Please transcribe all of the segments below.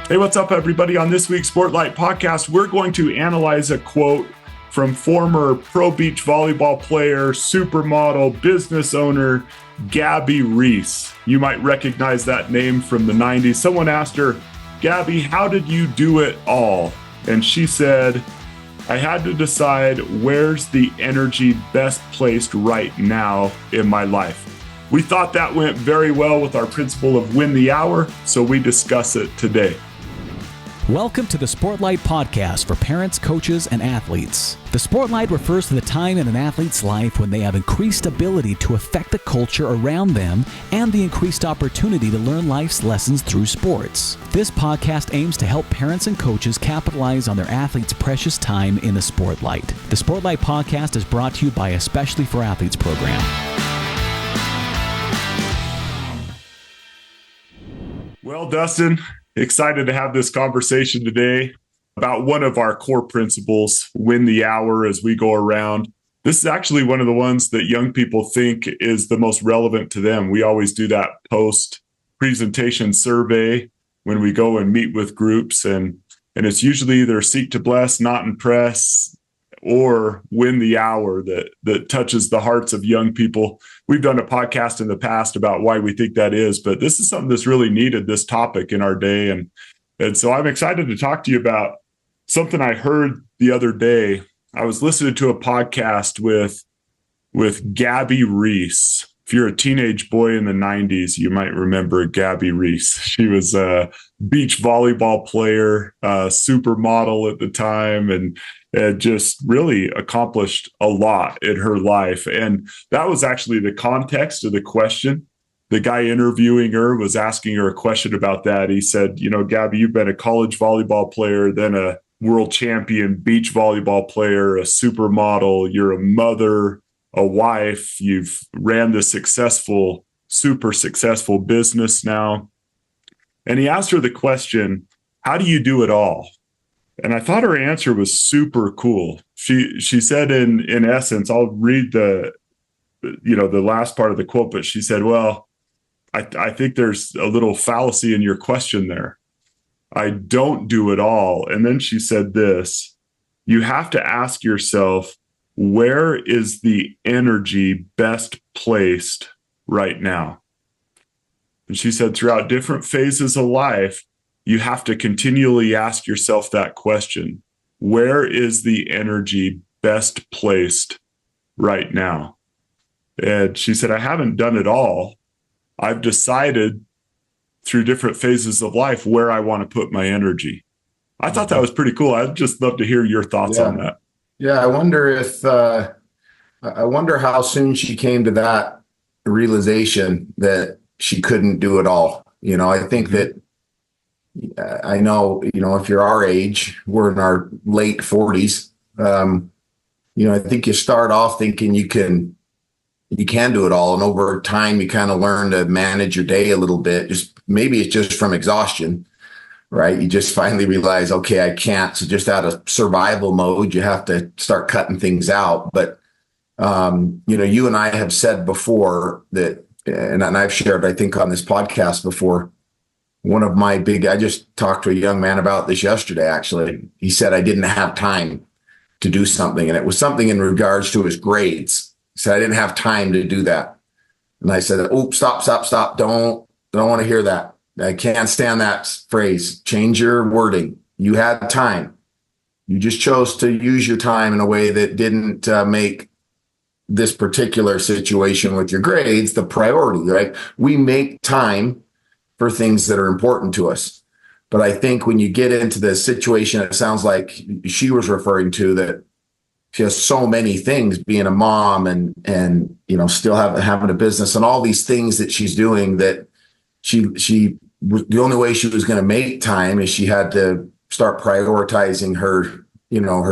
Hey, what's up, everybody? On this week's Sportlight Podcast, we're going to analyze a quote from former pro beach volleyball player, supermodel, business owner, Gabby Reece. You might recognize that name from the 90s. Someone asked her, "Gabby, how did you do it all?" And she said, "I had to decide where's the energy best placed right now in my life." We thought that went very well with our principle of win the hour, so we discuss it today. Welcome to the Sportlight Podcast for parents, coaches, and athletes. The Sportlight refers to the time in an athlete's life when they have increased ability to affect the culture around them and the increased opportunity to learn life's lessons through sports. This podcast aims to help parents and coaches capitalize on their athletes' precious time in the Sportlight. The Sportlight Podcast is brought to you by Especially for Athletes program. Well, Dustin, excited to have this conversation today about one of our core principles, win the hour, as we go around. This is actually one of the ones that young people think is the most relevant to them. We always do that post-presentation survey when we go and meet with groups, and it's usually either seek to bless, not impress, or win the hour that touches the hearts of young people. We've done a podcast in the past about why we think that is, but this is something that's really needed, this topic in our day. And so I'm excited to talk to you about something I heard the other day. I was listening to a podcast with Gabby Reece. If you're a teenage boy in the 90s, you might remember Gabby Reece. She was a beach volleyball player, supermodel at the time, and just really accomplished a lot in her life. And that was actually the context of the question. The guy interviewing her was asking her a question about that. He said, "Gabby, you've been a college volleyball player, then a world champion beach volleyball player, a supermodel, you're a mother, a wife, you've ran this super successful business now." And he asked her the question, "How do you do it all?" And I thought her answer was super cool. She said in essence, I'll read the last part of the quote, but she said, "Well, I think there's a little fallacy in your question there. I don't do it all." And then she said this: "You have to ask yourself, where is the energy best placed right now?" And she said throughout different phases of life, you have to continually ask yourself that question. Where is the energy best placed right now? And she said, "I haven't done it all. I've decided through different phases of life where I want to put my energy." I thought that was pretty cool. I'd just love to hear your thoughts on that. Yeah, I wonder how soon she came to that realization that she couldn't do it all. I think that I know, if you're our age, we're in our late 40s. I think you start off thinking you can do it all. And over time, you kind of learn to manage your day a little bit. Maybe it's just from exhaustion, right? You just finally realize, okay, I can't. So just out of survival mode, you have to start cutting things out. But, you and I have said before that, and I've shared, I think, on this podcast before, I just talked to a young man about this yesterday, actually. He said, I didn't have time to do something. And it was something in regards to his grades. He said, I didn't have time to do that. And I said, "Oh, stop. Don't want to hear that. I can't stand that phrase. Change your wording. You had time. You just chose to use your time in a way that didn't make this particular situation with your grades the priority," right? We make time for things that are important to us. But I think when you get into the situation, it sounds like she was referring to, that she has so many things, being a mom and still having a business and all these things that she's doing, that the only way she was going to make time is she had to start prioritizing her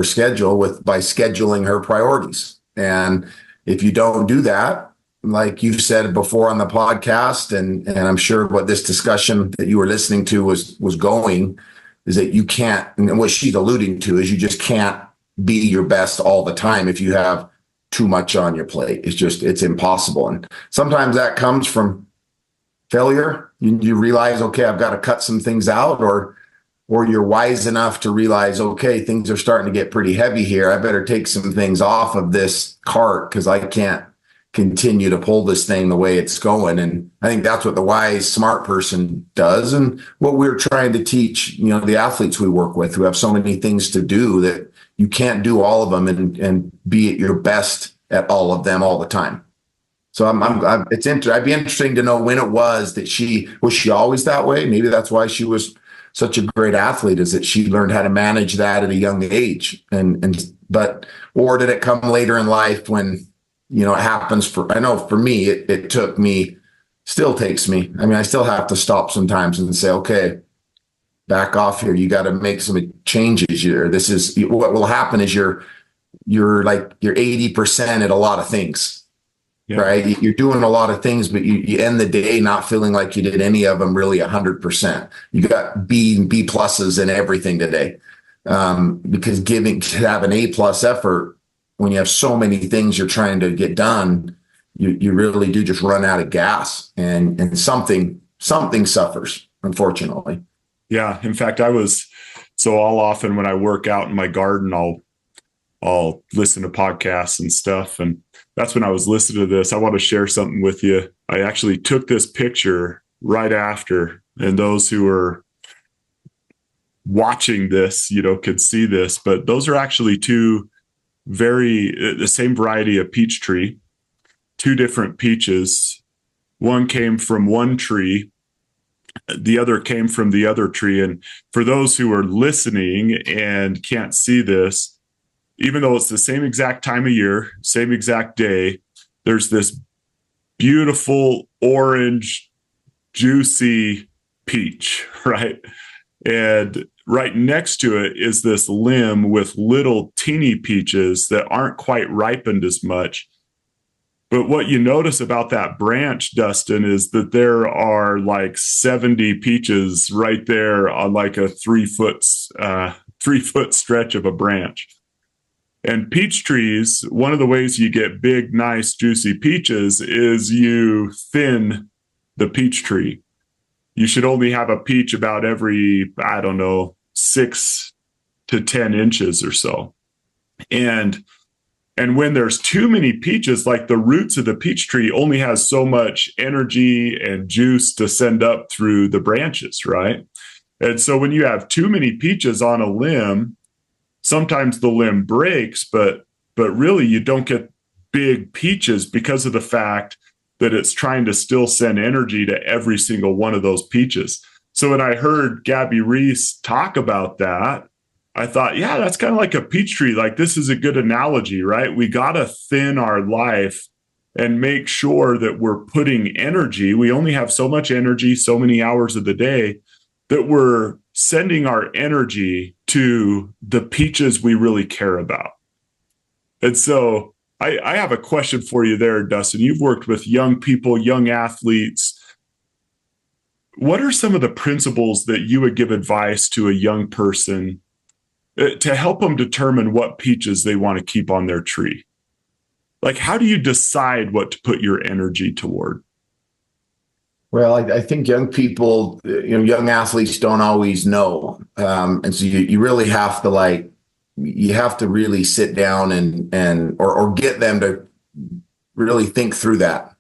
schedule by scheduling her priorities. And if you don't do that, like you've said before on the podcast, and I'm sure what this discussion that you were listening to was going, is that you can't, and what she's alluding to is you just can't be your best all the time if you have too much on your plate. It's impossible. And sometimes that comes from failure. You realize, okay, I've got to cut some things out, or or you're wise enough to realize, okay, things are starting to get pretty heavy here. I better take some things off of this cart because I can't continue to pull this thing the way it's going. And I think that's what the wise, smart person does. And what we're trying to teach, the athletes we work with who have so many things to do that you can't do all of them and be at your best at all of them all the time. So I'd be interesting to know when it was that was she always that way? Maybe that's why she was such a great athlete, is that she learned how to manage that at a young age. Or did it come later in life when, it happens I know for me, it took me, still takes me. I mean, I still have to stop sometimes and say, okay, back off here. You got to make some changes here. What will happen is you're 80% at a lot of things, right? You're doing a lot of things, but you end the day not feeling like you did any of them really 100%. You got B and B pluses in everything today. Because to have an A+ effort, when you have so many things you're trying to get done, you really do just run out of gas, and something suffers, unfortunately. Yeah. In fact, I'll often when I work out in my garden, I'll listen to podcasts and stuff. And that's when I was listening to this. I want to share something with you. I actually took this picture right after, and those who are watching this, could see this, but those are actually the same variety of peach tree, two different peaches. One came from one tree, the other came from the other tree. And for those who are listening and can't see this, even though it's the same exact time of year, same exact day, there's this beautiful orange, juicy peach, right? And right next to it is this limb with little teeny peaches that aren't quite ripened as much. But what you notice about that branch, Dustin, is that there are like 70 peaches right there on like a 3-foot stretch of a branch. And peach trees, one of the ways you get big, nice, juicy peaches is you thin the peach tree. You should only have a peach about every, 6 to 10 inches or so. And when there's too many peaches, like the roots of the peach tree only has so much energy and juice to send up through the branches, right? And so when you have too many peaches on a limb, sometimes the limb breaks, but really you don't get big peaches because of the fact that it's trying to still send energy to every single one of those peaches. So when I heard Gabby Reece talk about that, I thought, yeah, that's kind of like a peach tree. Like, this is a good analogy, right? We got to thin our life and make sure that we're putting energy. We only have so much energy, so many hours of the day, that we're sending our energy to the peaches we really care about. And so I have a question for you there, Dustin. You've worked with young people, young athletes. What are some of the principles that you would give advice to a young person to help them determine what peaches they want to keep on their tree? Like, how do you decide what to put your energy toward? Well, I think young people, young athletes don't always know. And so you really have to really sit down or get them to really think through that.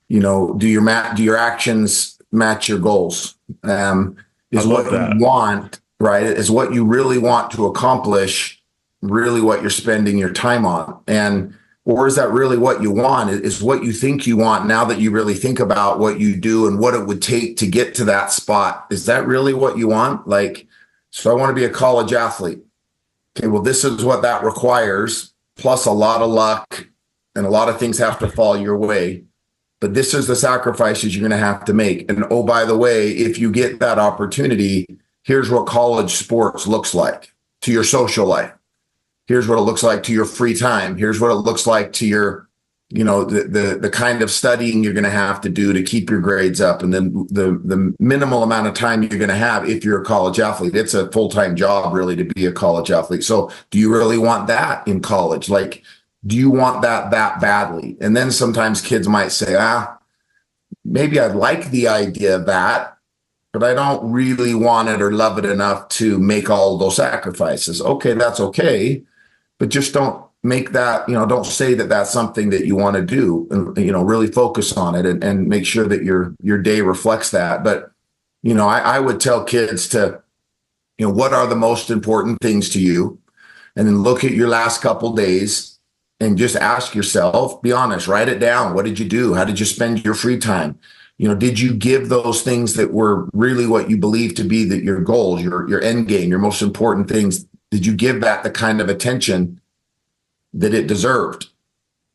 Do your actions match your goals? Is what you want, right? Is what you really want to accomplish really what you're spending your time on? Or is that really what you want? Is what you think you want, now that you really think about what you do and what it would take to get to that spot? Is that really what you want? So I want to be a college athlete. Okay, well, this is what that requires, plus a lot of luck, and a lot of things have to fall your way. But this is the sacrifices you're going to have to make. And oh, by the way, if you get that opportunity, here's what college sports looks like to your social life. Here's what it looks like to your free time. Here's what it looks like to your, the kind of studying you're going to have to do to keep your grades up. And then the minimal amount of time you're going to have if you're a college athlete. It's a full-time job, really, to be a college athlete. So do you really want that in college? Do you want that badly? And then sometimes kids might say, maybe I'd like the idea of that, but I don't really want it or love it enough to make all those sacrifices. Okay, that's okay. But just don't make that, don't say that that's something that you want to do, and, really focus on it and make sure that your day reflects that. But, I would tell kids to, what are the most important things to you? And then look at your last couple days and just ask yourself, be honest, write it down. What did you do? How did you spend your free time? Did you give those things that were really what you believe to be that your goals, your end game, your most important things? Did you give that the kind of attention that it deserved?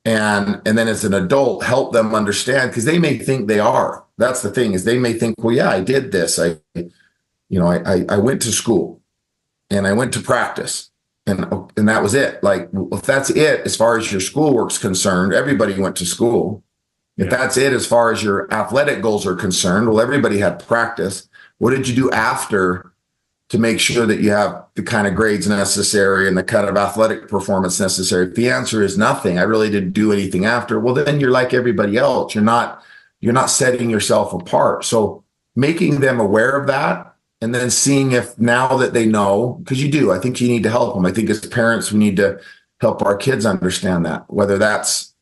And then as an adult, help them understand, because they may think they are. That's the thing, is they may think, well, yeah, I did this. I went to school and I went to practice and that was it. Like, if that's it, as far as your schoolwork's concerned, everybody went to school. If that's it, as far as your athletic goals are concerned, well, everybody had practice. What did you do after to make sure that you have the kind of grades necessary and the kind of athletic performance necessary? If the answer is nothing, I really didn't do anything after, well, then you're like everybody else. You're not setting yourself apart. So making them aware of that, and then seeing if, now that they know, because you do, I think you need to help them. I think as parents, we need to help our kids understand that, whether that's,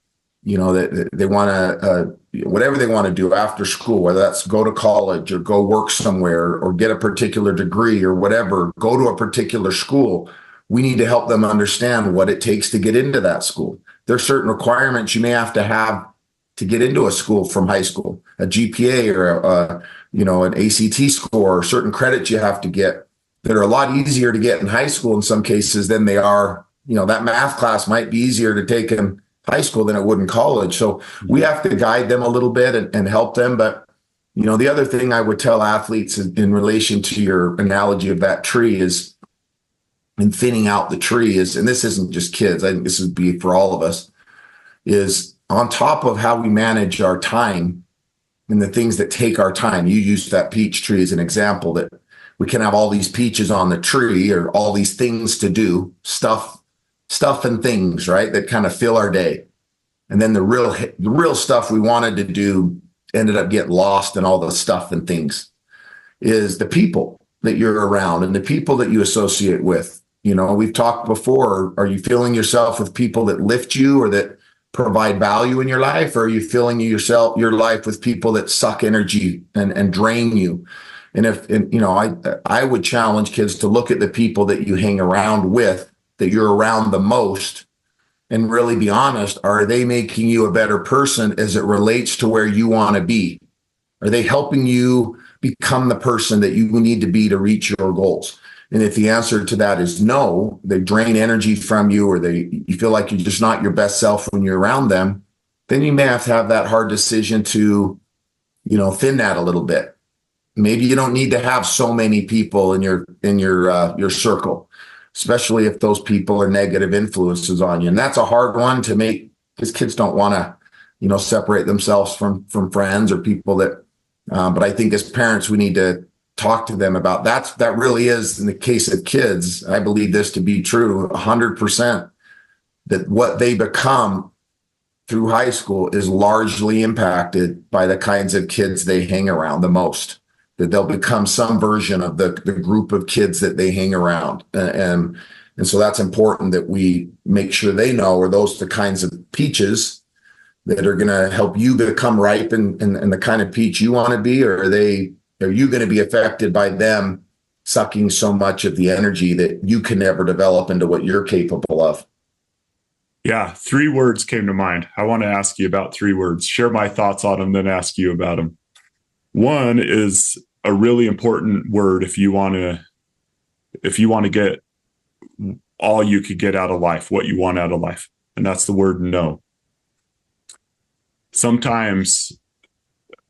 that they want to, whatever they want to do after school, whether that's go to college or go work somewhere or get a particular degree or whatever, go to a particular school. We need to help them understand what it takes to get into that school. There are certain requirements you may have to get into a school from high school, a GPA or an ACT score, or certain credits you have to get that are a lot easier to get in high school in some cases than they are. That math class might be easier to take in high school than it would in college. So we have to guide them a little bit and help them. But, the other thing I would tell athletes in relation to your analogy of that tree is, in thinning out the tree is, and this isn't just kids, I think this would be for all of us, is on top of how we manage our time and the things that take our time. You used that peach tree as an example, that we can have all these peaches on the tree or all these things to do, stuff and things, right, that kind of fill our day. And then the real stuff we wanted to do ended up getting lost in all the stuff and things, is the people that you're around and the people that you associate with. We've talked before, are you filling yourself with people that lift you or that provide value in your life? Or are you filling your life with people that suck energy and drain you? And I would challenge kids to look at the people that you hang around with, that you're around the most, and really be honest. Are they making you a better person as it relates to where you want to be? Are they helping you become the person that you need to be to reach your goals? And if the answer to that is no, they drain energy from you, or you feel like you're just not your best self when you're around them, then you may have to have that hard decision to, thin that a little bit. Maybe you don't need to have so many people in your circle, especially if those people are negative influences on you. And that's a hard one to make, because kids don't want to, separate themselves from friends or people that, but I think as parents, we need to talk to them about that really is, in the case of kids, I believe this to be true 100%, that what they become through high school is largely impacted by the kinds of kids they hang around the most, that they'll become some version of the group of kids that they hang around. And so that's important that we make sure they know, are those the kinds of peaches that are going to help you become ripe and the kind of peach you want to be, or are you going to be affected by them sucking so much of the energy that you can never develop into what you're capable of? Yeah, 3 words came to mind. I want to ask you about 3 words, share my thoughts on them, then ask you about them. One is a really important word if you want to get all you could get out of life, what you want out of life, and that's the word no. Sometimes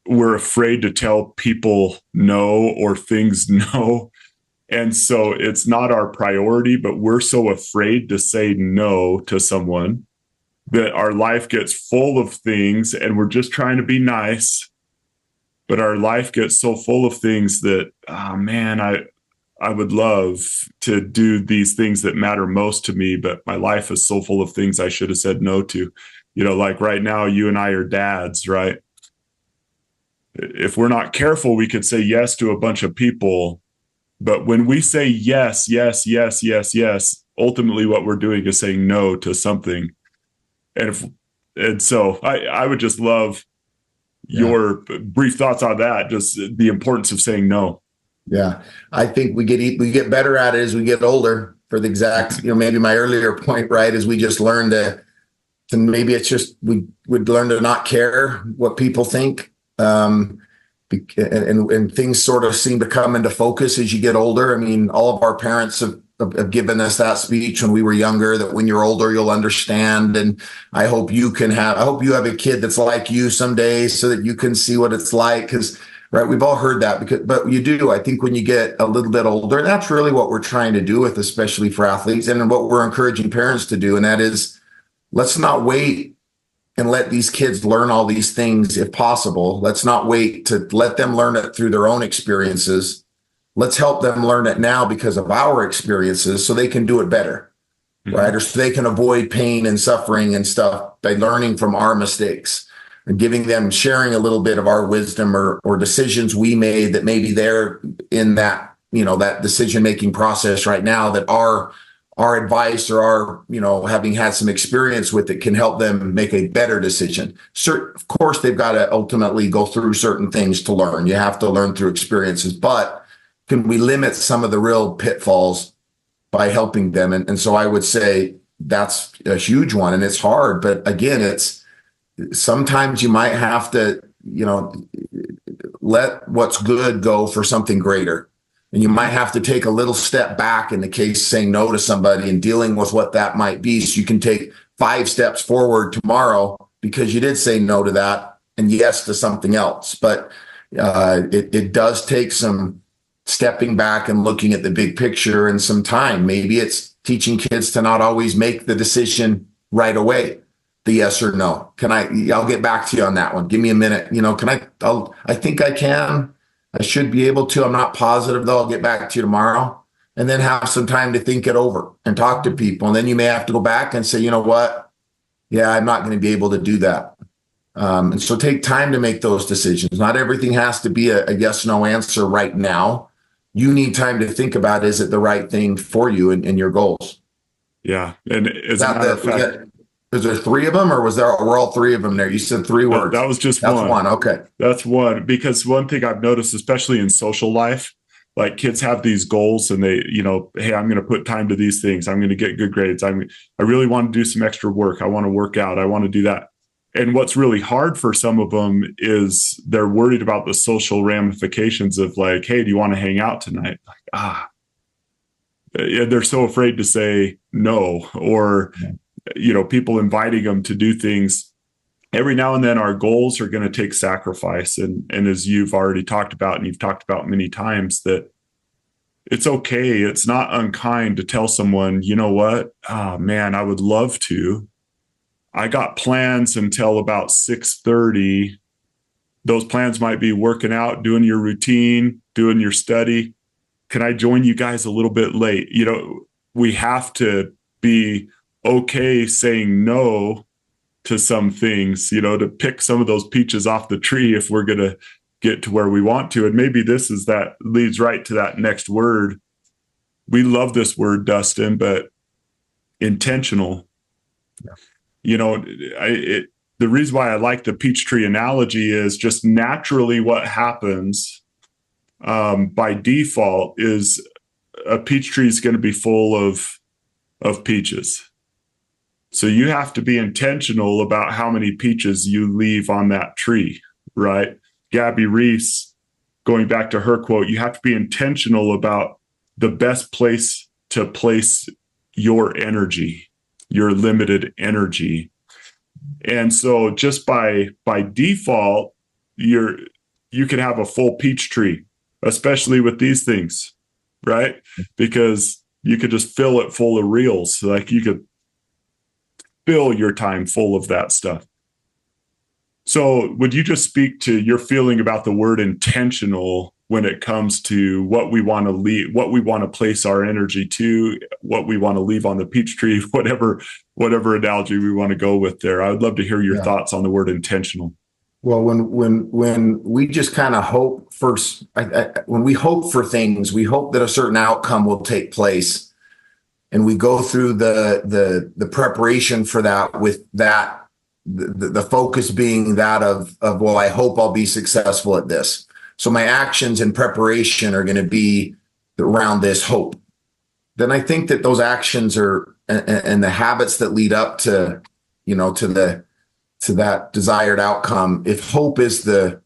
we're afraid to tell people no or things no. And so it's not our priority, but we're so afraid to say no to someone that our life gets full of things, and we're just trying to be nice. But our life gets so full of things that, I would love to do these things that matter most to me, but my life is so full of things I should have said no to. Like right now, you and I are dads, right? if we're not careful, we could say yes to a bunch of people. But when we say yes, yes, yes, yes, yes, ultimately what we're doing is saying no to something. And so I would just love your brief thoughts on that, just the importance of saying no. Yeah. I think we get better at it as we get older, for the exact, maybe my earlier point, right, is we just learn to maybe it's just, we would learn to not care what people think. And things sort of seem to come into focus as you get older. I mean, all of our parents have given us that speech when we were younger, that when you're older, you'll understand. And I hope you have a kid that's like you someday so that you can see what it's like. Because, right, we've all heard that, but you do. I think when you get a little bit older, and that's really what we're trying to do with, especially for athletes, and what we're encouraging parents to do. And that is, let's not wait and let these kids learn all these things if possible. Let's not wait to let them learn it through their own experiences. Let's help them learn it now because of our experiences so they can do it better, right? Or so they can avoid pain and suffering and stuff by learning from our mistakes and sharing a little bit of our wisdom or decisions we made that maybe they're in that, that decision-making process right now, that our advice or our, having had some experience with it can help them make a better decision. Of course, they've got to ultimately go through certain things to learn. You have to learn through experiences, but can we limit some of the real pitfalls by helping them? And so I would say that's a huge one, and it's hard. But again, sometimes you might have to, let what's good go for something greater. And you might have to take a little step back in the case saying no to somebody and dealing with what that might be. So you can take 5 steps forward tomorrow because you did say no to that and yes to something else. But it does take some stepping back and looking at the big picture and some time. Maybe it's teaching kids to not always make the decision right away, the yes or no. I'll get back to you on that one. Give me a minute. I think I can. I should be able to. I'm not positive, though. I'll get back to you tomorrow. And then have some time to think it over and talk to people. And then you may have to go back and say, you know what? Yeah, I'm not going to be able to do that. And so take time to make those decisions. Not everything has to be a yes/no answer right now. You need time to think about, is it the right thing for you and your goals? Yeah. And as a matter of fact, was there 3 of them, or were all 3 of them there? You said 3 words. That was just one. That's one. Okay. That's one. Because one thing I've noticed, especially in social life, like kids have these goals and they, hey, I'm going to put time to these things. I'm going to get good grades. I really want to do some extra work. I want to work out. I want to do that. And what's really hard for some of them is they're worried about the social ramifications of like, hey, do you want to hang out tonight? Like, they're so afraid to say no, or, people inviting them to do things. Every now and then our goals are going to take sacrifice. And as you've already talked about, and you've talked about many times, that it's okay. It's not unkind to tell someone, you know what? Man, I would love to. I got plans until about 6:30. Those plans might be working out, doing your routine, doing your study. Can I join you guys a little bit late? We have to be okay saying no to some things, to pick some of those peaches off the tree if we're going to get to where we want to. And maybe that leads right to that next word. We love this word, Dustin, but intentional. Yeah. The reason why I like the peach tree analogy is just naturally what happens by default is a peach tree is going to be full of peaches. So you have to be intentional about how many peaches you leave on that tree, right? Gabby Reece, going back to her quote, you have to be intentional about the best place to place your energy, your limited energy. And so just by default, you can have a full peach tree, especially with these things, right? Because you could just fill it full of reels. Like you could fill your time full of that stuff. So would you just speak to your feeling about the word intentional when it comes to what we want to leave, what we want to place our energy to, what we want to leave on the peach tree, whatever analogy we want to go with there? I would love to hear your thoughts on the word intentional. Well, when we just kind of hope first, when we hope for things, we hope that a certain outcome will take place, and we go through the preparation for that with that the focus being that of well, I hope I'll be successful at this. So my actions in preparation are going to be around this hope. Then I think that those actions are and the habits that lead up to to that desired outcome. If hope is the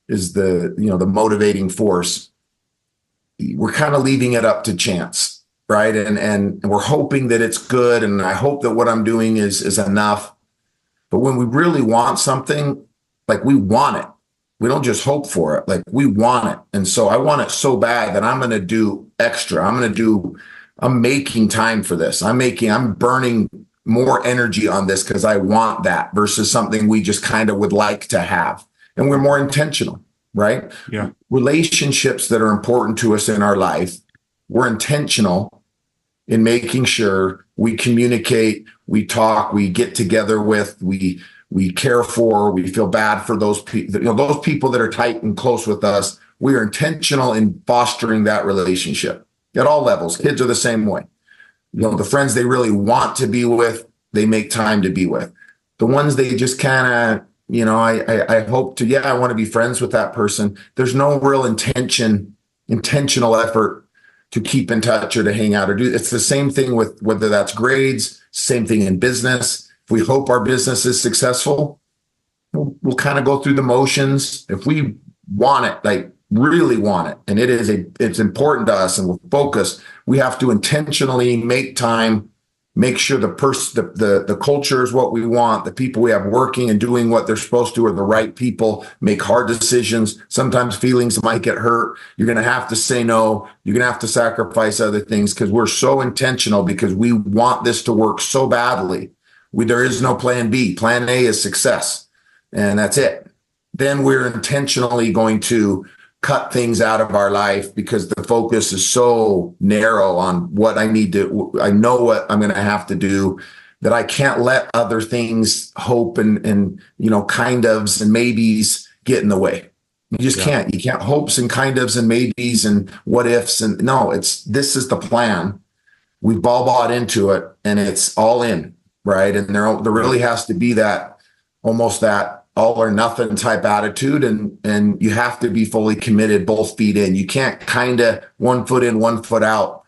the motivating force, we're kind of leaving it up to chance, right? And we're hoping that it's good, and I hope that what I'm doing is enough. But when we really want something, like we want it, we don't just hope for it, like we want it. And so I want it so bad that I'm going to do extra. I'm making time for this. I'm burning more energy on this because I want that versus something we just kind of would like to have. And we're more intentional, right? Yeah. Relationships that are important to us in our life, we're intentional in making sure we communicate, we talk, we get together with, we care for, we feel bad for those people, those people that are tight and close with us. We are intentional in fostering that relationship at all levels. Kids are the same way. The friends they really want to be with, they make time to be with. The ones they just kind of, I hope to, I want to be friends with that person. There's no real intentional effort to keep in touch or to hang out or do. It's the same thing with whether that's grades, same thing in business. If we hope our business is successful, we'll kind of go through the motions. If we want it, like really want it, and it's important to us and we're focused, we have to intentionally make time, make sure the culture is what we want, the people we have working and doing what they're supposed to are the right people, make hard decisions. Sometimes feelings might get hurt. You're going to have to say no. You're going to have to sacrifice other things because we're so intentional, because we want this to work so badly. There is no plan B. Plan A is success, and that's it. Then we're intentionally going to cut things out of our life because the focus is so narrow on what I know what I'm going to have to do, that I can't let other things, hope and kind ofs and maybes get in the way. You just can't. You can't hopes and kind ofs and maybes and what ifs. And no, this is the plan. We've all bought into it and it's all in, right? And there really has to be that, almost that all or nothing type attitude, and you have to be fully committed, both feet in. You can't kind of one foot in, one foot out,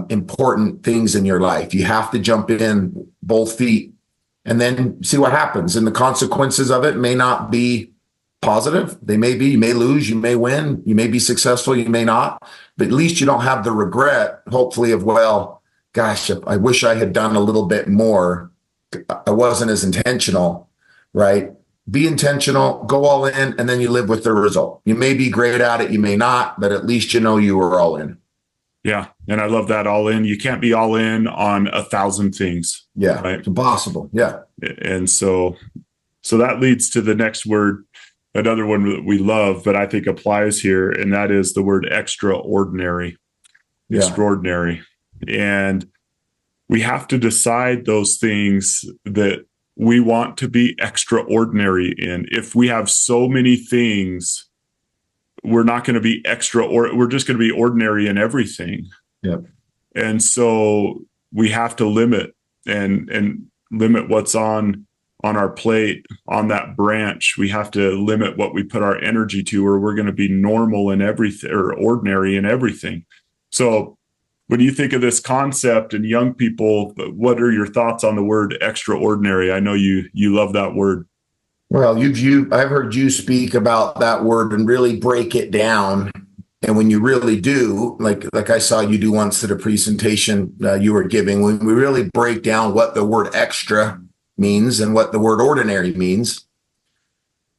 important things in your life. You have to jump in both feet and then see what happens. And the consequences of it may not be positive. They may be, you may lose, you may win, you may be successful, you may not, but at least you don't have the regret, hopefully, of, well, gosh, I wish I had done a little bit more. I wasn't as intentional, right? Be intentional, go all in, and then you live with the result. You may be great at it, you may not, but at least you were all in. Yeah, and I love that, all in. You can't be all in on 1,000 things. Yeah, right? It's impossible. Yeah. And so that leads to the next word, another one that we love, but I think applies here, and that is the word extraordinary. Yeah. Extraordinary. And we have to decide those things that we want to be extraordinary in. If we have so many things, we're not going to be we're just going to be ordinary in everything. Yep. And so we have to limit and limit what's on our plate, on that branch. We have to limit what we put our energy to, or we're going to be normal in everything, or ordinary in everything. So when you think of this concept and young people, what are your thoughts on the word extraordinary? I know you love that word. Well, I've heard you speak about that word and really break it down. And when you really do, like I saw you do once at a presentation you were giving, when we really break down what the word extra means and what the word ordinary means,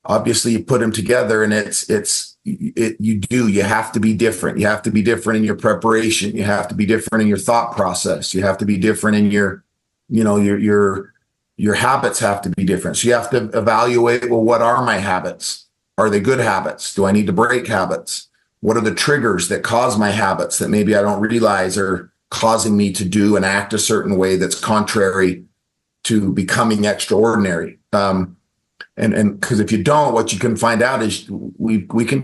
obviously you put them together and you have to be different. You have to be different in your preparation. You have to be different in your thought process. You have to be different in your habits have to be different. So you have to evaluate, well, what are my habits? Are they good habits? Do I need to break habits? What are the triggers that cause my habits that maybe I don't realize are causing me to do and act a certain way that's contrary to becoming extraordinary? And because if you don't, what you can find out is we can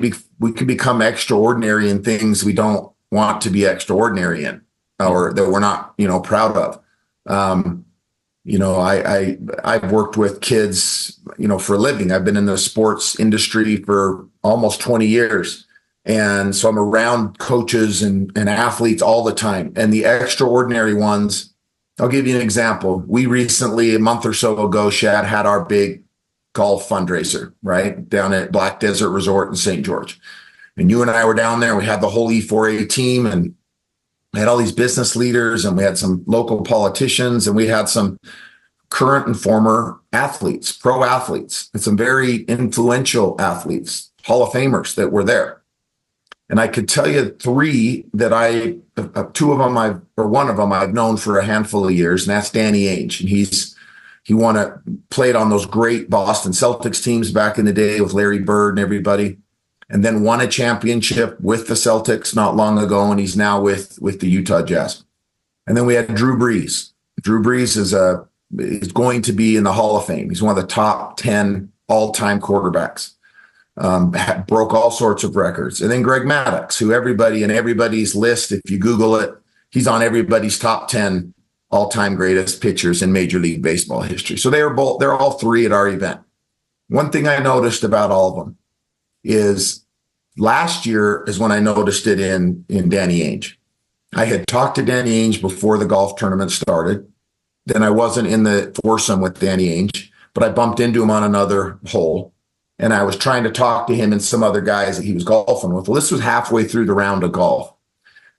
become extraordinary in things we don't want to be extraordinary in, or that we're not, proud of. I've worked with kids, for a living. I've been in the sports industry for almost 20 years. And so I'm around coaches and athletes all the time. And the extraordinary ones, I'll give you an example. We recently, a month or so ago, Shad, had our big golf fundraiser, right, down at Black Desert Resort in St. George. And you and I were down there. We had the whole E4A team, and we had all these business leaders, and we had some local politicians, and we had some current and former athletes, pro athletes, and some very influential athletes, Hall of Famers that were there. And I could tell you three that one of them I've known for a handful of years, and that's Danny Ainge. And he played on those great Boston Celtics teams back in the day with Larry Bird and everybody, and then won a championship with the Celtics not long ago, and he's now with the Utah Jazz. And then we had Drew Brees. Drew Brees is going to be in the Hall of Fame. He's one of the top 10 all-time quarterbacks. Broke all sorts of records. And then Greg Maddux, who everybody's list, if you Google it, he's on everybody's top 10 all-time greatest pitchers in Major League Baseball history. So they're all three at our event. One thing I noticed about all of them is last year is when I noticed it in Danny Ainge. I had talked to Danny Ainge before the golf tournament started. Then I wasn't in the foursome with Danny Ainge, but I bumped into him on another hole. And I was trying to talk to him and some other guys that he was golfing with. Well, this was halfway through the round of golf.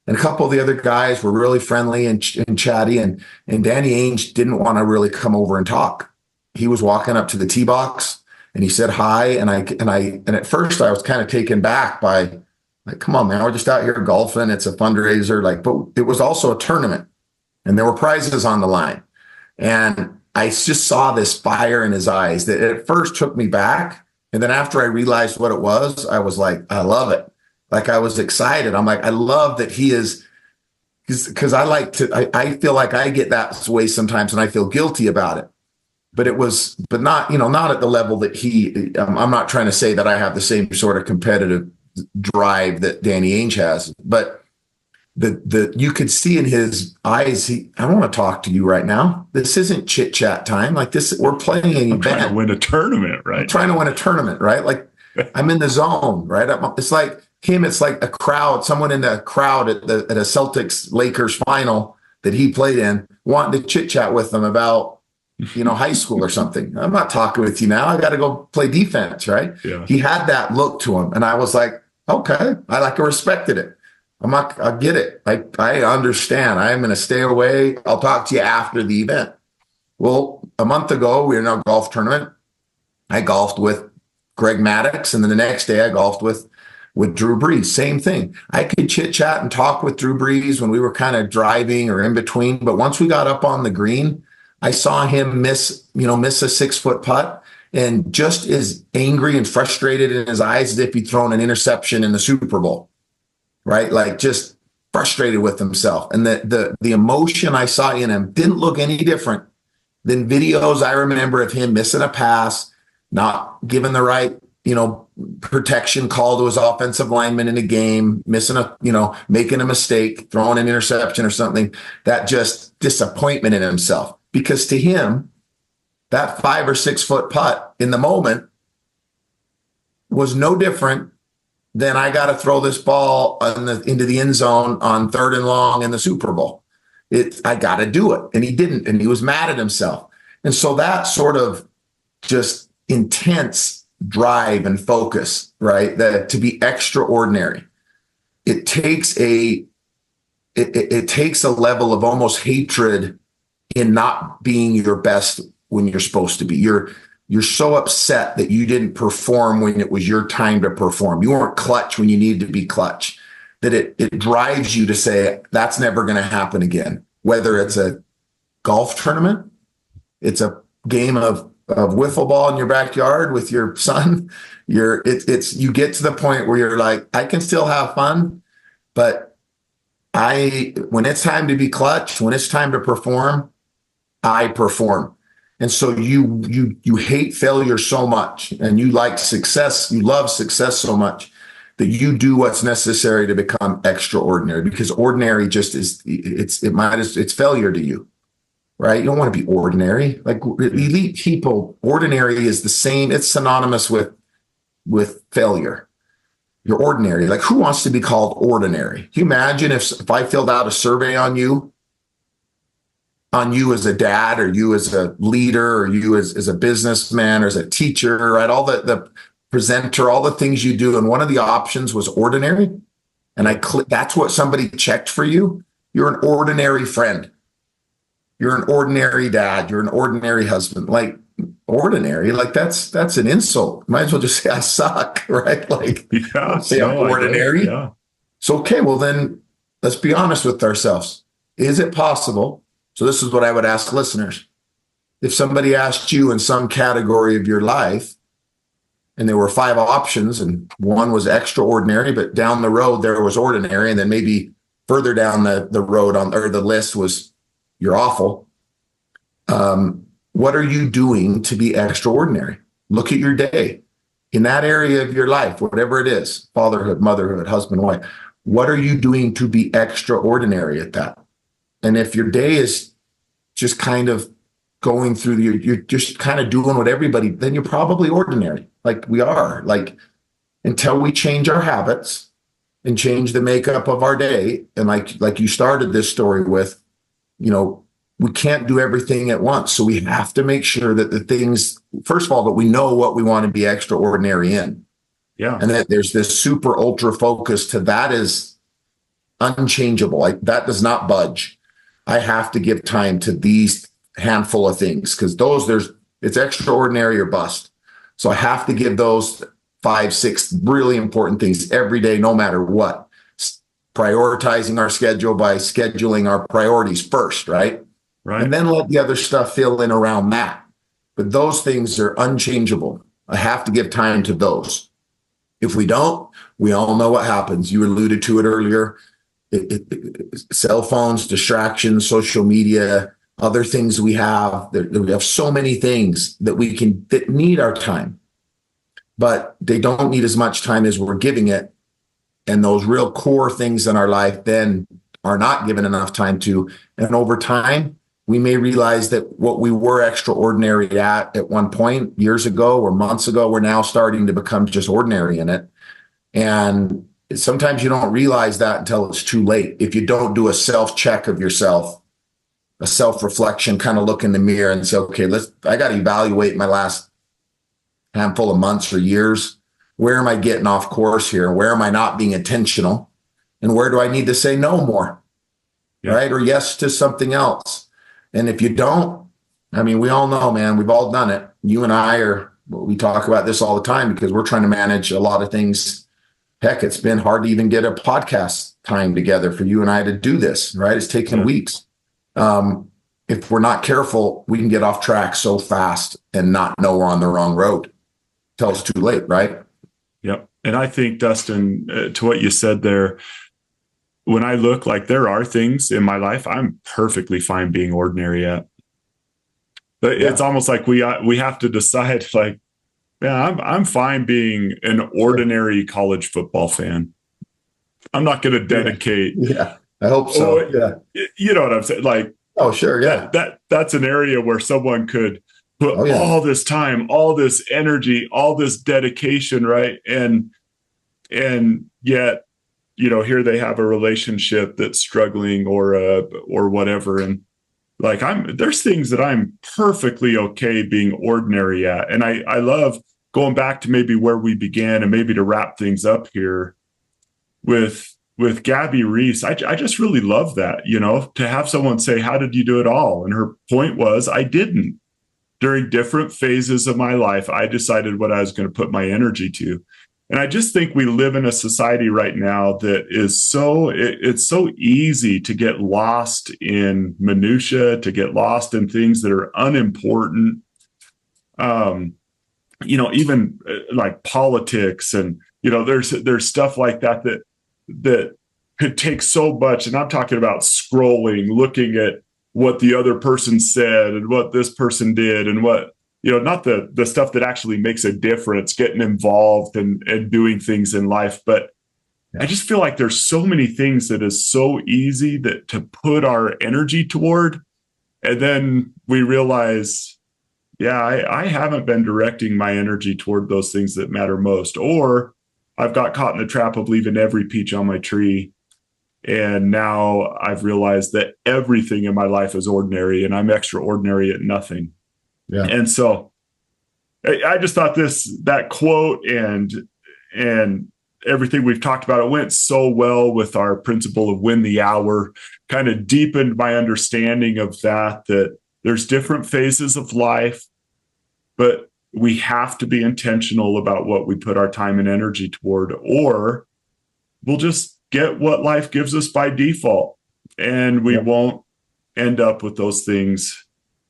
And a couple of the other guys were really friendly and chatty. And Danny Ainge didn't want to really come over and talk. He was walking up to the tee box and he said hi. And at first I was kind of taken back by, like, come on, man, we're just out here golfing. It's a fundraiser. But it was also a tournament and there were prizes on the line. And I just saw this fire in his eyes that at first took me back. And then after I realized what it was, I was like, I love it. Like, I was excited. I'm like, I love that he is, because I feel like I get that way sometimes and I feel guilty about it. But not at the level that I'm not trying to say that I have the same sort of competitive drive that Danny Ainge has, but you could see in his eyes, I don't want to talk to you right now. This isn't chit chat time. Like this, we're playing an event. Trying to win a tournament, right? I'm trying to win a tournament, right? Like I'm in the zone, right? It's like him. It's like a crowd, someone in the crowd at a Celtics Lakers final that he played in, wanting to chit chat with them about, high school or something. I'm not talking with you now. I got to go play defense, right? Yeah. He had that look to him, and I was like, okay, I respected it. I get it. I understand. I'm going to stay away. I'll talk to you after the event. Well, a month ago, we were in a golf tournament. I golfed with Greg Maddux, and then the next day I golfed with Drew Brees. Same thing. I could chit chat and talk with Drew Brees when we were kind of driving or in between. But once we got up on the green, I saw him miss a 6-foot putt, and just as angry and frustrated in his eyes as if he'd thrown an interception in the Super Bowl. Right? Like just frustrated with himself. And the emotion I saw in him didn't look any different than videos I remember of him missing a pass, not giving the right, protection call to his offensive lineman in a game, making a mistake, throwing an interception or something. That just disappointment in himself. Because to him, that 5 or 6 foot putt in the moment was no different then I got to throw this ball into the end zone on 3rd and long in the Super Bowl. I got to do it. And he didn't. And he was mad at himself. And so that sort of just intense drive and focus, right, that to be extraordinary, it takes a level of almost hatred in not being your best when you're supposed to be. You're so upset that you didn't perform when it was your time to perform. You weren't clutch when you needed to be clutch. That it drives you to say, that's never going to happen again. Whether it's a golf tournament, it's a game of wiffle ball in your backyard with your son. You get to the point where you're like, I can still have fun, but when it's time to be clutch, when it's time to perform, I perform. And so you hate failure so much, and you like success, you love success so much that you do what's necessary to become extraordinary, because ordinary just it's failure to you, right? You don't want to be ordinary. Like elite people, ordinary is the same. It's synonymous with failure. You're ordinary. Like, who wants to be called ordinary? Can you imagine if I filled out a survey on you as a dad, or you as a leader, or you as a businessman, or as a teacher, right? All the presenter, all the things you do. And one of the options was ordinary. And that's what somebody checked for you. You're an ordinary friend. You're an ordinary dad. You're an ordinary husband. Like, ordinary, like that's an insult. Might as well just say I suck, right? Like, say I'm ordinary. Yeah. So, okay, well then let's be honest with ourselves. Is it possible? So this is what I would ask listeners. If somebody asked you in some category of your life, and there were 5 options, and one was extraordinary, but down the road there was ordinary, and then maybe further down the road or the list was you're awful. What are you doing to be extraordinary? Look at your day in that area of your life, whatever it is, fatherhood, motherhood, husband, wife. What are you doing to be extraordinary at that? And if your day is just kind of going through, you're just kind of doing what everybody, then you're probably ordinary, like we are. Like, until we change our habits and change the makeup of our day. And like you started this story with, we can't do everything at once. So we have to make sure that the things, first of all, that we know what we want to be extraordinary in. Yeah. And that there's this super ultra focus to that is unchangeable. Like, that does not budge. I have to give time to these handful of things, because it's extraordinary or bust. So I have to give those 5, 6 really important things every day, no matter what. Prioritizing our schedule by scheduling our priorities first, right? Right. And then let the other stuff fill in around that. But those things are unchangeable. I have to give time to those. If we don't, we all know what happens. You alluded to it earlier. Cell phones, distractions, social media, other things we have. We have so many things that that need our time, but they don't need as much time as we're giving it. And those real core things in our life then are not given enough time to. And over time, we may realize that what we were extraordinary at one point years ago or months ago, we're now starting to become just ordinary in it. And sometimes you don't realize that until it's too late. If you don't do a self-check of yourself, a self-reflection, kind of look in the mirror and say, okay, I got to evaluate my last handful of months or years. Where am I getting off course here? Where am I not being intentional? And where do I need to say no more? Yeah. Right? Or yes to something else. And if you don't, we all know, man, we've all done it. You and I we talk about this all the time because we're trying to manage a lot of things. Heck, it's been hard to even get a podcast time together for you and I to do this, right? It's taken weeks. If we're not careful, we can get off track so fast and not know we're on the wrong road till it's too late, right? Yep. And I think, Dustin, to what you said there, when I look, like, there are things in my life I'm perfectly fine being ordinary at. But it's almost like we have to decide, like, yeah, I'm fine being an ordinary college football fan. I'm not going to dedicate. Yeah, I hope so. You know what I'm saying? Like, oh, sure. Yeah. That's an area where someone could put all this time, all this energy, all this dedication, right? And yet, here they have a relationship that's struggling or whatever. And like, there's things that I'm perfectly okay being ordinary at. And I love going back to maybe where we began, and maybe to wrap things up here with Gabby Reece. I just really love that, to have someone say, how did you do it all? And her point was, I didn't. During different phases of my life, I decided what I was going to put my energy to. And I just think we live in a society right now that is it's so easy to get lost in minutia, to get lost in things that are unimportant. Even like politics, and there's stuff like that could take so much. And I'm talking about scrolling, looking at what the other person said and what this person did and what, not the stuff that actually makes a difference, getting involved and doing things in life. But I just feel like there's so many things that is so easy that to put our energy toward. And then we realize, I haven't been directing my energy toward those things that matter most. Or I've got caught in the trap of leaving every peach on my tree. And now I've realized that everything in my life is ordinary and I'm extraordinary at nothing. Yeah. And so I just thought that quote and everything we've talked about, it went so well with our principle of win the hour, kind of deepened my understanding of that there's different phases of life, but we have to be intentional about what we put our time and energy toward, or we'll just get what life gives us by default. And we won't end up with those things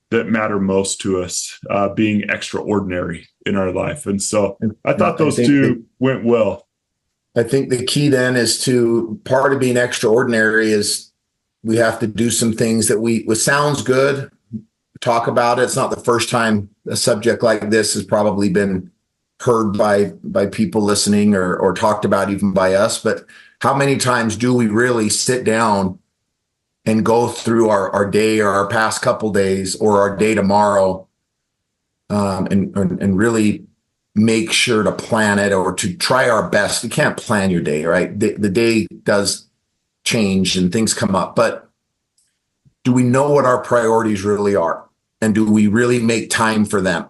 that matter most to us, being extraordinary in our life. And so I thought those two went well. I think the key then is part of being extraordinary is we have to do some things that what sounds good, talk about it. It's not the first time a subject like this has probably been heard by people listening or talked about even by us. But how many times do we really sit down and go through our day or our past couple days or our day tomorrow and really make sure to plan it or to try our best? You can't plan your day, right? The day does change and things come up, but do we know what our priorities really are? And do we really make time for them?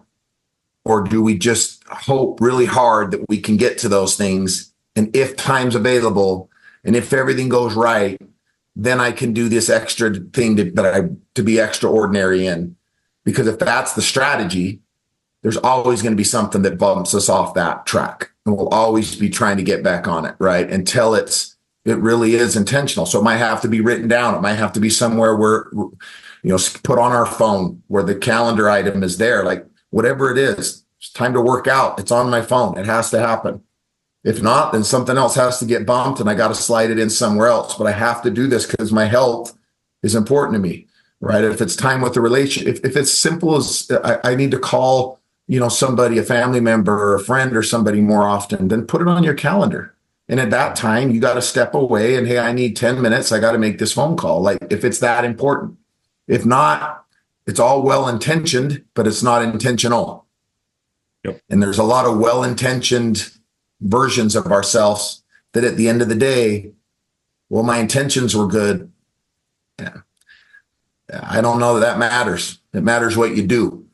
Or do we just hope really hard that we can get to those things? And if time's available and if everything goes right, then I can do this extra thing to be extraordinary in. Because if that's the strategy, there's always going to be something that bumps us off that track. And we'll always be trying to get back on it, right? Until it really is intentional. So it might have to be written down. It might have to be somewhere where, put on our phone where the calendar item is there. Like whatever it is, it's time to work out. It's on my phone. It has to happen. If not, then something else has to get bumped and I got to slide it in somewhere else. But I have to do this because my health is important to me, right? If it's time with the relationship, if it's simple as I need to call, somebody, a family member or a friend or somebody more often, then put it on your calendar. And at that time, you got to step away and, hey, I need 10 minutes. I got to make this phone call. Like if it's that important. If not, it's all well-intentioned, but it's not intentional. Yep. And there's a lot of well-intentioned versions of ourselves that at the end of the day, well, my intentions were good. Yeah. I don't know that matters. It matters what you do,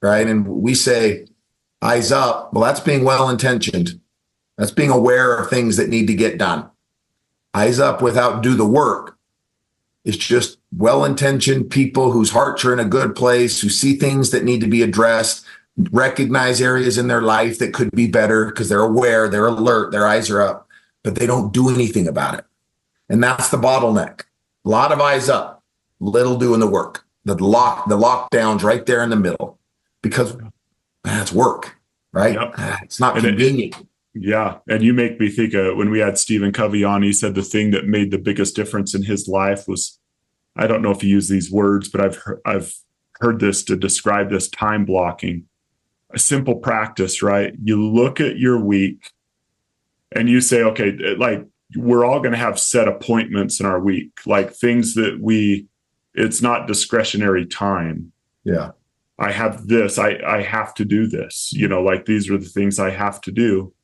right? And we say, eyes up. Well, that's being well-intentioned. That's being aware of things that need to get done. Eyes up without do the work. It's just well-intentioned people whose hearts are in a good place, who see things that need to be addressed, recognize areas in their life that could be better because they're aware, they're alert, their eyes are up, but they don't do anything about it. And that's the bottleneck. A lot of eyes up, little doing the work. The lockdown's right there in the middle because that's work, right? Yep. It's not convenient. Yeah. And you make me think when we had Stephen Covey on, he said the thing that made the biggest difference in his life was, I don't know if he used these words, but I've heard this to describe this time blocking. A simple practice, right? You look at your week and you say, okay, like we're all going to have set appointments in our week, like things that it's not discretionary time. Yeah. I have this, I have to do this, like these are the things I have to do.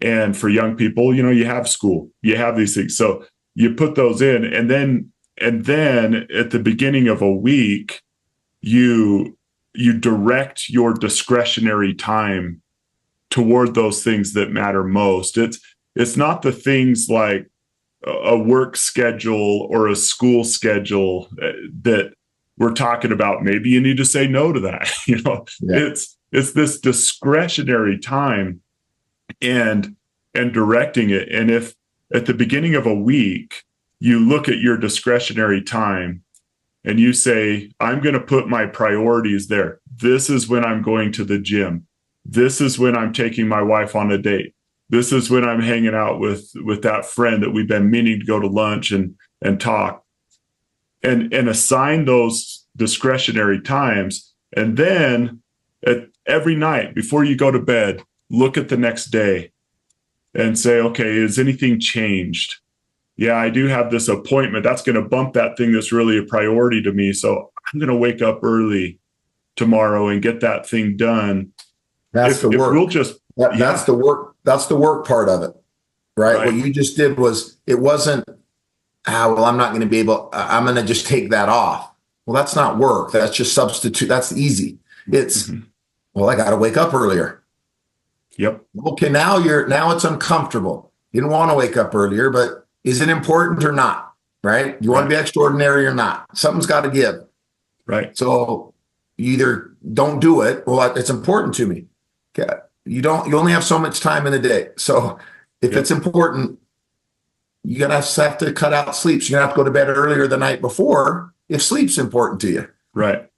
And for young people, you have school, you have these things. So you put those in and then at the beginning of a week, you direct your discretionary time toward those things that matter most. It's not the things like a work schedule or a school schedule that we're talking about. Maybe you need to say no to that. It's this discretionary time and directing it. And if at the beginning of a week, you look at your discretionary time and you say, I'm going to put my priorities there. This is when I'm going to the gym. This is when I'm taking my wife on a date. This is when I'm hanging out with that friend that we've been meaning to go to lunch and talk. and assign those discretionary times. And then every night before you go to bed, look at the next day and say, okay, has anything changed? Yeah, I do have this appointment. That's going to bump that thing that's really a priority to me. So I'm going to wake up early tomorrow and get that thing done. That's the work. We'll just, that's the work. That's the work part of it, right? What you just did was, it wasn't, well, I'm not going to be able, I'm going to just take that off. Well, that's not work. That's just substitute. That's easy. It's, well, I got to wake up earlier. Yep. Okay. Now it's uncomfortable. You didn't want to wake up earlier, but is it important or not? Right? You want to be extraordinary or not? Something's got to give. Right. So you either don't do it. Well, it's important to me. Okay. You only have so much time in the day. So if it's important, you're going to have to cut out sleep. So you're going to have to go to bed earlier the night before if sleep's important to you. Right.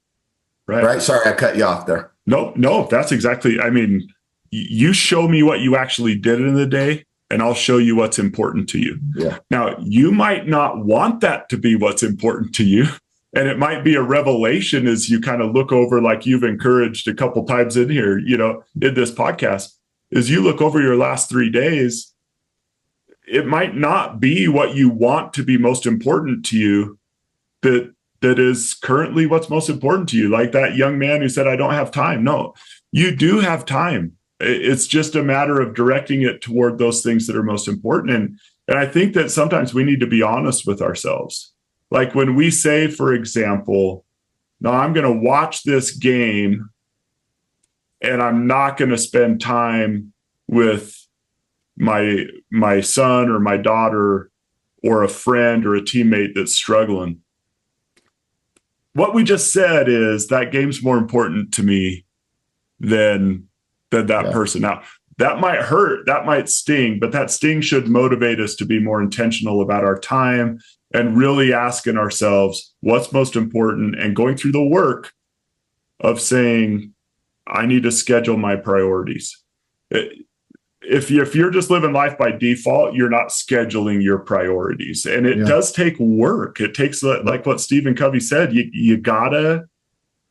Sorry, I cut you off there. No, that's exactly, I mean, you show me what you actually did in the day, and I'll show you what's important to you. Yeah. Now, you might not want that to be what's important to you. And it might be a revelation as you kind of look over, like you've encouraged a couple times in here, in this podcast, as you look over your last 3 days, it might not be what you want to be most important to you that is currently what's most important to you. Like that young man who said, I don't have time. No, you do have time. It's just a matter of directing it toward those things that are most important. And I think that sometimes we need to be honest with ourselves. Like when we say, for example, no, I'm going to watch this game and I'm not going to spend time with my son or my daughter or a friend or a teammate that's struggling. What we just said is that game's more important to me than that person. Now, that might hurt, that might sting, but that sting should motivate us to be more intentional about our time and really asking ourselves what's most important and going through the work of saying, I need to schedule my priorities. If you're just living life by default, you're not scheduling your priorities. And it does take work. It takes, like what Stephen Covey said, you gotta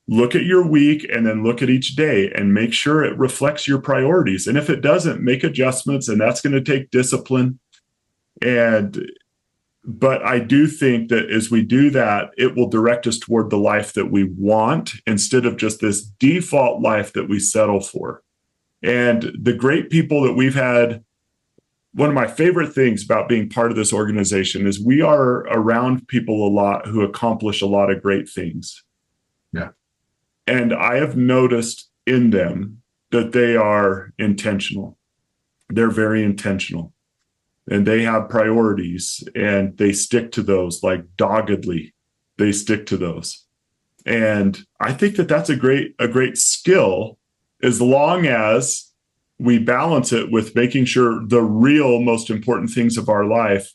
look at your week and then look at each day and make sure it reflects your priorities. And if it doesn't, make adjustments, and that's going to take discipline. But I do think that as we do that, it will direct us toward the life that we want instead of just this default life that we settle for. And the great people that we've had, one of my favorite things about being part of this organization is we are around people a lot who accomplish a lot of great things. Yeah. And I have noticed in them that they are intentional. They're very intentional. And they have priorities and they stick to those, like doggedly. They stick to those. And I think that that's a great skill, as long as we balance it with making sure the real most important things of our life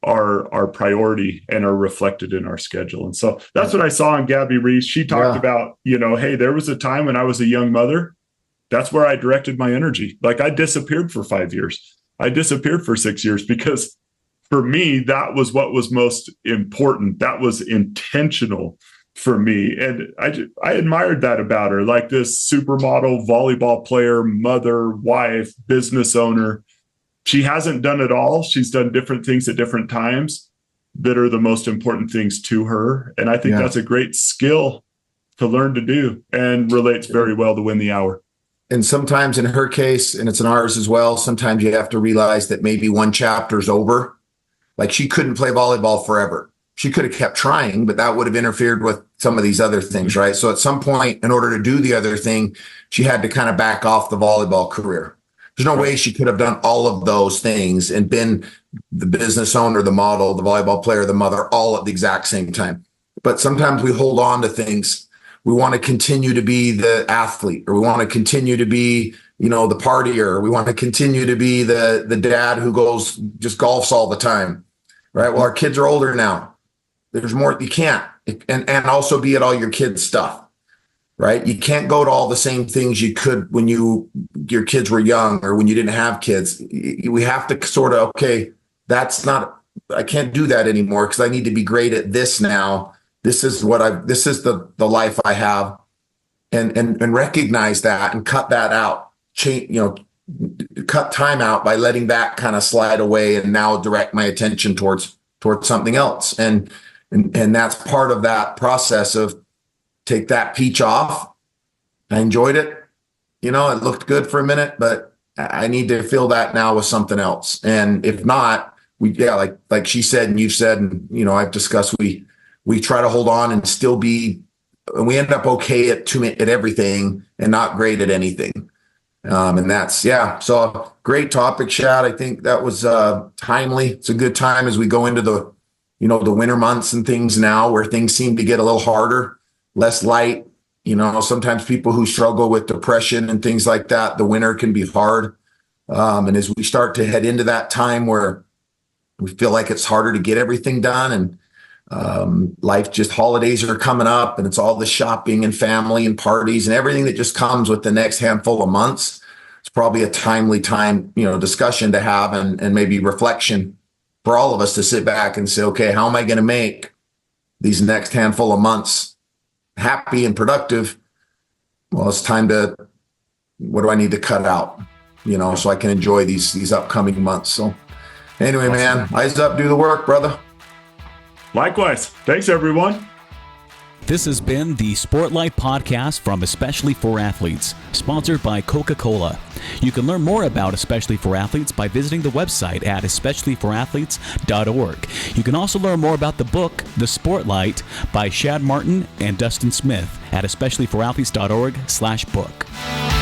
are our priority and are reflected in our schedule. And so that's what I saw in Gabby Reece. She talked about, hey, there was a time when I was a young mother. That's where I directed my energy. Like I disappeared for 5 years. I disappeared for 6 years because for me, that was what was most important. That was intentional for me. And I admired that about her, like this supermodel volleyball player, mother, wife, business owner. She hasn't done it all. She's done different things at different times that are the most important things to her. And I think that's a great skill to learn to do and relates very well to Win the Hour. And sometimes in her case, and it's in ours as well, sometimes you have to realize that maybe one chapter's over. Like she couldn't play volleyball forever. She could have kept trying, but that would have interfered with some of these other things, right? So at some point, in order to do the other thing, she had to kind of back off the volleyball career. There's no way she could have done all of those things and been the business owner, the model, the volleyball player, the mother, all at the exact same time. But sometimes we hold on to things. We want to continue to be the athlete, or we want to continue to be, the partier, or we want to continue to be the dad who goes just golfs all the time, right? Well, our kids are older now. There's more. You can't, and also be at all your kids' stuff. Right? You can't go to all the same things you could when your kids were young or when you didn't have kids. We have to sort of, okay, that's not I can't do that anymore because I need to be great at this now. This is the life I have, and recognize that and cut that out. Cut time out by letting that kind of slide away, and now direct my attention towards something else. And that's part of that process of take that peach off. I enjoyed it. It looked good for a minute, but I need to fill that now with something else. And if not, like she said, and you've said, and I've discussed, we try to hold on and still be, and we end up okay at everything and not great at anything. And that's, so great topic, Shad. I think that was timely. It's a good time as we go into the winter months and things now, where things seem to get a little harder, less light. Sometimes people who struggle with depression and things like that, the winter can be hard. And as we start to head into that time where we feel like it's harder to get everything done, and holidays are coming up, and it's all the shopping and family and parties and everything that just comes with the next handful of months. It's probably a timely time, discussion to have, and maybe reflection for all of us to sit back and say, okay, how am I going to make these next handful of months happy and productive? Well, it's time to, what do I need to cut out, so I can enjoy these upcoming months. So anyway, man, eyes up, do the work, brother. Likewise. Thanks, everyone. This has been the Sportlight Podcast from Especially for Athletes, sponsored by Coca-Cola. You can learn more about Especially for Athletes by visiting the website at especiallyforathletes.org. You can also learn more about the book, The Sportlight, by Shad Martin and Dustin Smith at especiallyforathletes.org/book.